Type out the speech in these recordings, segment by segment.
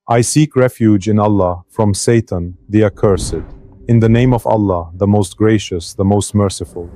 I seek refuge in Allah from Satan, the accursed. In the name of Allah, the most gracious, the most merciful.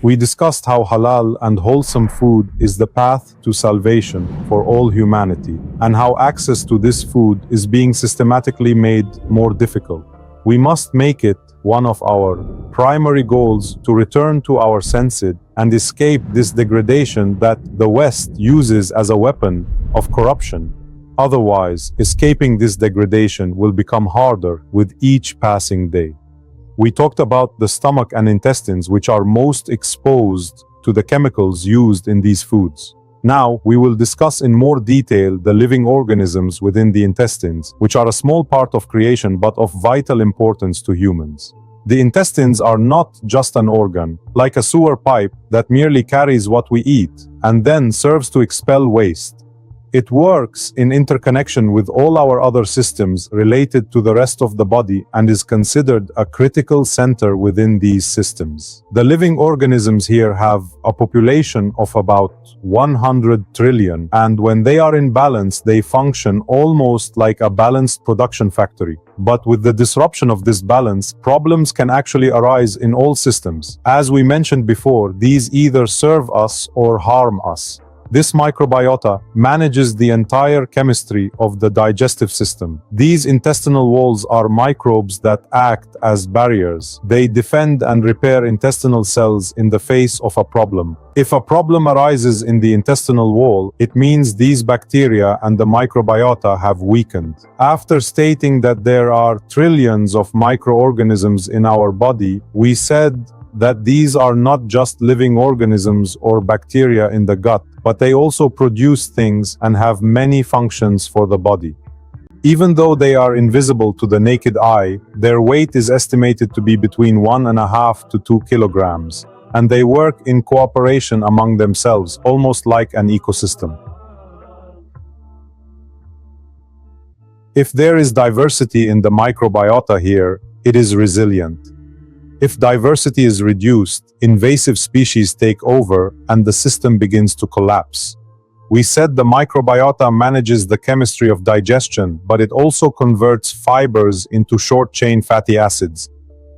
We discussed how halal and wholesome food is the path to salvation for all humanity, and how access to this food is being systematically made more difficult. We must make it one of our primary goals to return to our senses and escape this degradation that the West uses as a weapon of corruption. Otherwise, escaping this degradation will become harder with each passing day. We talked about the stomach and intestines, which are most exposed to the chemicals used in these foods. Now, we will discuss in more detail the living organisms within the intestines, which are a small part of creation but of vital importance to humans. The intestines are not just an organ, like a sewer pipe that merely carries what we eat and then serves to expel waste. It works in interconnection with all our other systems related to the rest of the body and is considered a critical center within these systems. The living organisms here have a population of about 100 trillion, and when they are in balance, they function almost like a balanced production factory. But with the disruption of this balance, problems can actually arise in all systems. As we mentioned before, these either serve us or harm us. This microbiota manages the entire chemistry of the digestive system. These intestinal walls are microbes that act as barriers. They defend and repair intestinal cells in the face of a problem. If a problem arises in the intestinal wall, it means these bacteria and the microbiota have weakened. After stating that there are trillions of microorganisms in our body, we said that these are not just living organisms or bacteria in the gut, but they also produce things and have many functions for the body. Even though they are invisible to the naked eye, their weight is estimated to be between 1.5 to 2 kilograms, and they work in cooperation among themselves, almost like an ecosystem. If there is diversity in the microbiota here, it is resilient. If diversity is reduced, invasive species take over and the system begins to collapse. We said the microbiota manages the chemistry of digestion, but it also converts fibers into short-chain fatty acids.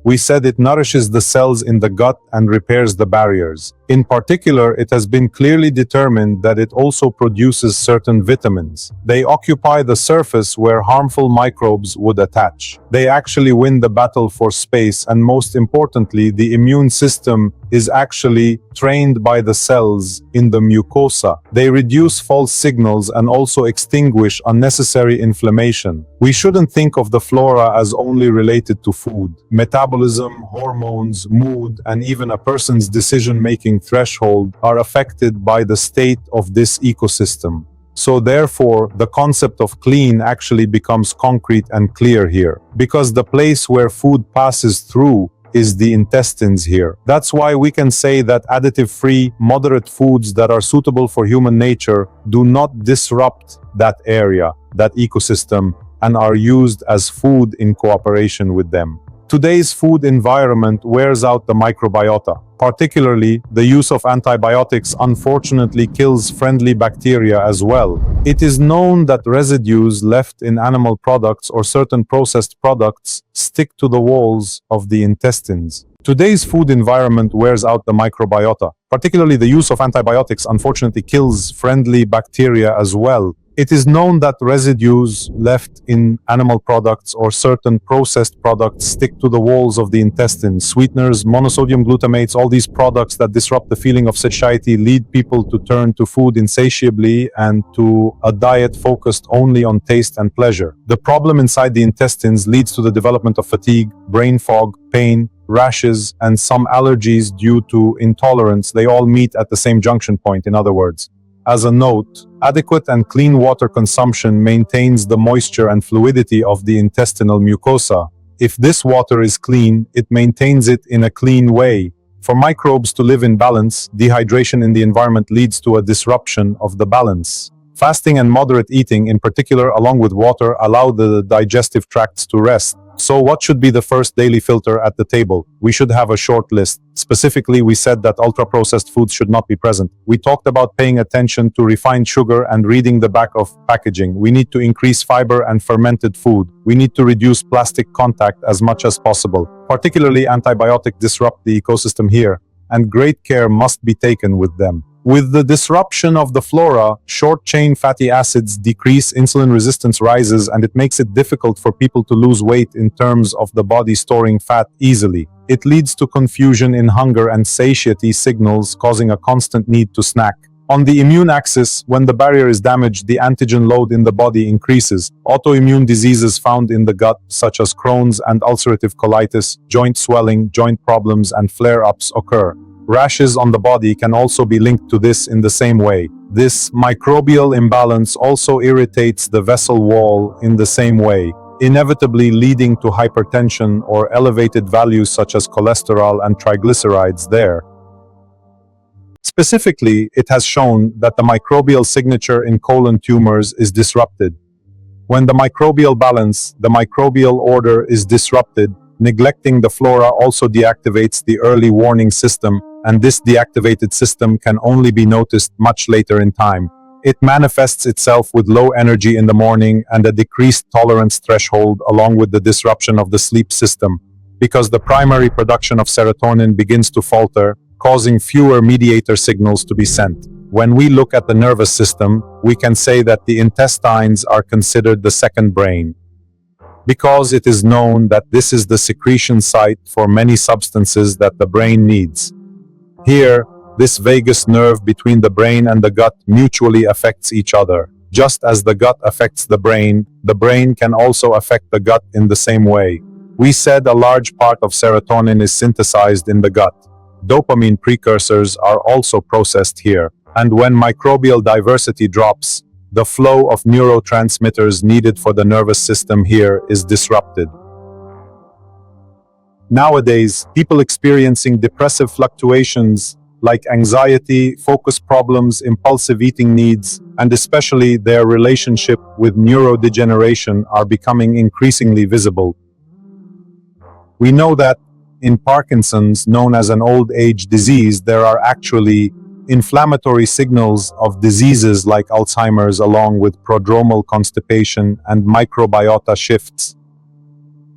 We said it nourishes the cells in the gut and repairs the barriers. In particular, it has been clearly determined that it also produces certain vitamins. They occupy the surface where harmful microbes would attach. They actually win the battle for space, and most importantly, the immune system is actually trained by the cells in the mucosa. They reduce false signals and also extinguish unnecessary inflammation. We shouldn't think of the flora as only related to food. Metabolism, hormones, mood, and even a person's decision-making threshold are affected by the state of this ecosystem. So therefore, the concept of clean actually becomes concrete and clear here, because the place where food passes through is the intestines here. That's why we can say that additive-free, moderate foods that are suitable for human nature do not disrupt that area, that ecosystem, and are used as food in cooperation with them. Today's food environment wears out the microbiota. Particularly, the use of antibiotics unfortunately kills friendly bacteria as well. It is known that residues left in animal products or certain processed products stick to the walls of the intestines. Today's food environment wears out the microbiota. Particularly, the use of antibiotics unfortunately kills friendly bacteria as well. It is known that residues left in animal products or certain processed products stick to the walls of the intestines. Sweeteners, monosodium glutamates, all these products that disrupt the feeling of satiety lead people to turn to food insatiably and to a diet focused only on taste and pleasure. The problem inside the intestines leads to the development of fatigue, brain fog, pain, rashes, and some allergies due to intolerance. They all meet at the same junction point, in other words. As a note, adequate and clean water consumption maintains the moisture and fluidity of the intestinal mucosa. If this water is clean, it maintains it in a clean way. For microbes to live in balance, dehydration in the environment leads to a disruption of the balance. Fasting and moderate eating, in particular along with water, allow the digestive tracts to rest. So what should be the first daily filter at the table? We should have a short list. Specifically, we said that ultra-processed foods should not be present. We talked about paying attention to refined sugar and reading the back of packaging. We need to increase fiber and fermented food. We need to reduce plastic contact as much as possible. Particularly, antibiotics disrupt the ecosystem here, and great care must be taken with them. With the disruption of the flora, short-chain fatty acids decrease, insulin resistance rises, and it makes it difficult for people to lose weight in terms of the body storing fat easily. It leads to confusion in hunger and satiety signals, causing a constant need to snack. On the immune axis, when the barrier is damaged, the antigen load in the body increases. Autoimmune diseases found in the gut, such as Crohn's and ulcerative colitis, joint swelling, joint problems, and flare-ups occur. Rashes on the body can also be linked to this in the same way. This microbial imbalance also irritates the vessel wall in the same way, inevitably leading to hypertension or elevated values such as cholesterol and triglycerides there. Specifically, it has shown that the microbial signature in colon tumors is disrupted. When the microbial balance, the microbial order is disrupted, neglecting the flora also deactivates the early warning system, and this deactivated system can only be noticed much later in time. It manifests itself with low energy in the morning and a decreased tolerance threshold along with the disruption of the sleep system, because the primary production of serotonin begins to falter, causing fewer mediator signals to be sent. When we look at the nervous system, we can say that the intestines are considered the second brain, because it is known that this is the secretion site for many substances that the brain needs. Here, this vagus nerve between the brain and the gut mutually affects each other. Just as the gut affects the brain can also affect the gut in the same way. We said a large part of serotonin is synthesized in the gut. Dopamine precursors are also processed here, and when microbial diversity drops, the flow of neurotransmitters needed for the nervous system here is disrupted. Nowadays, people experiencing depressive fluctuations like anxiety, focus problems, impulsive eating needs, and especially their relationship with neurodegeneration are becoming increasingly visible. We know that in Parkinson's, known as an old age disease, there are actually inflammatory signals of diseases like Alzheimer's along with prodromal constipation and microbiota shifts.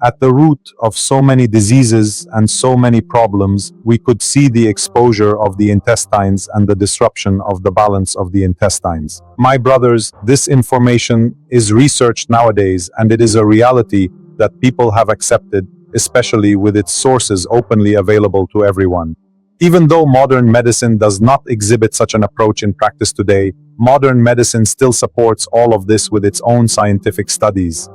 At the root of so many diseases and so many problems, we could see the exposure of the intestines and the disruption of the balance of the intestines. My brothers, this information is researched nowadays, and it is a reality that people have accepted, especially with its sources openly available to everyone. Even though modern medicine does not exhibit such an approach in practice today, modern medicine still supports all of this with its own scientific studies.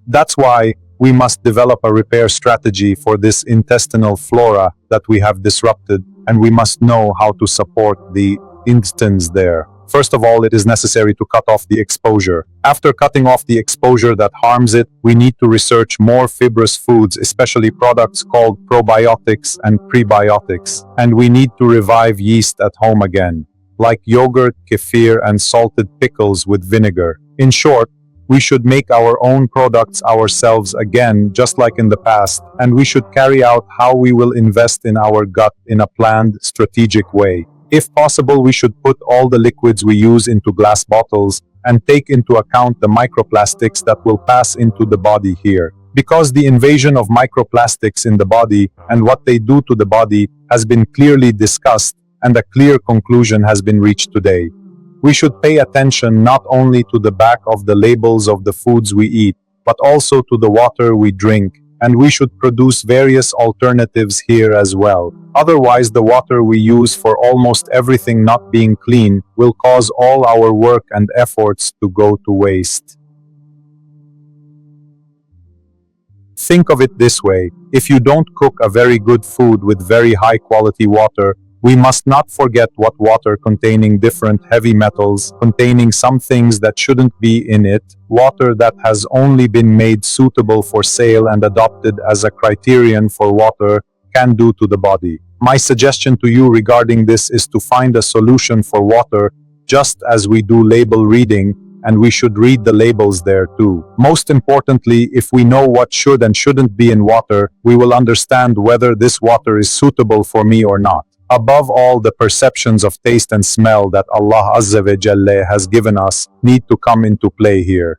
That's why we must develop a repair strategy for this intestinal flora that we have disrupted, and we must know how to support the intestines there. First of all, it is necessary to cut off the exposure. After cutting off the exposure that harms it, we need to research more fibrous foods, especially products called probiotics and prebiotics. And we need to revive yeast at home again, like yogurt, kefir, and salted pickles with vinegar. In short, we should make our own products ourselves again, just like in the past, and we should carry out how we will invest in our gut in a planned, strategic way. If possible, we should put all the liquids we use into glass bottles and take into account the microplastics that will pass into the body here. Because the invasion of microplastics in the body and what they do to the body has been clearly discussed, and a clear conclusion has been reached today. We should pay attention not only to the back of the labels of the foods we eat, but also to the water we drink, and we should produce various alternatives here as well. Otherwise, the water we use for almost everything not being clean will cause all our work and efforts to go to waste. Think of it this way: if you don't cook a very good food with very high quality water, we must not forget what water containing different heavy metals, containing some things that shouldn't be in it, water that has only been made suitable for sale and adopted as a criterion for water, can do to the body. My suggestion to you regarding this is to find a solution for water, just as we do label reading, and we should read the labels there too. Most importantly, if we know what should and shouldn't be in water, we will understand whether this water is suitable for me or not. Above all, the perceptions of taste and smell that Allah Azza wa Jalla has given us need to come into play here.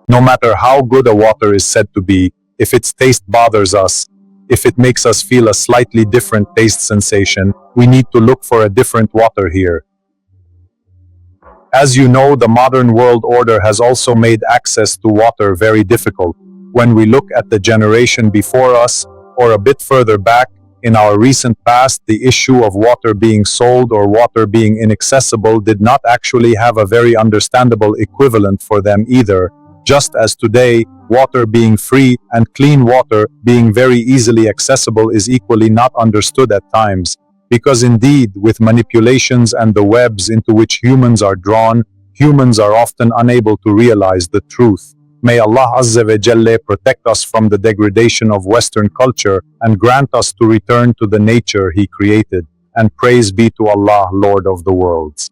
No matter how good a water is said to be, if its taste bothers us, if it makes us feel a slightly different taste sensation, we need to look for a different water here. As you know, the modern world order has also made access to water very difficult. When we look at the generation before us, or a bit further back, in our recent past, the issue of water being sold or water being inaccessible did not actually have a very understandable equivalent for them either, just as today, water being free and clean water being very easily accessible is equally not understood at times, because indeed, with manipulations and the webs into which humans are drawn, humans are often unable to realize the truth. May Allah Azza wa Jalla protect us from the degradation of Western culture and grant us to return to the nature He created. And praise be to Allah, Lord of the worlds.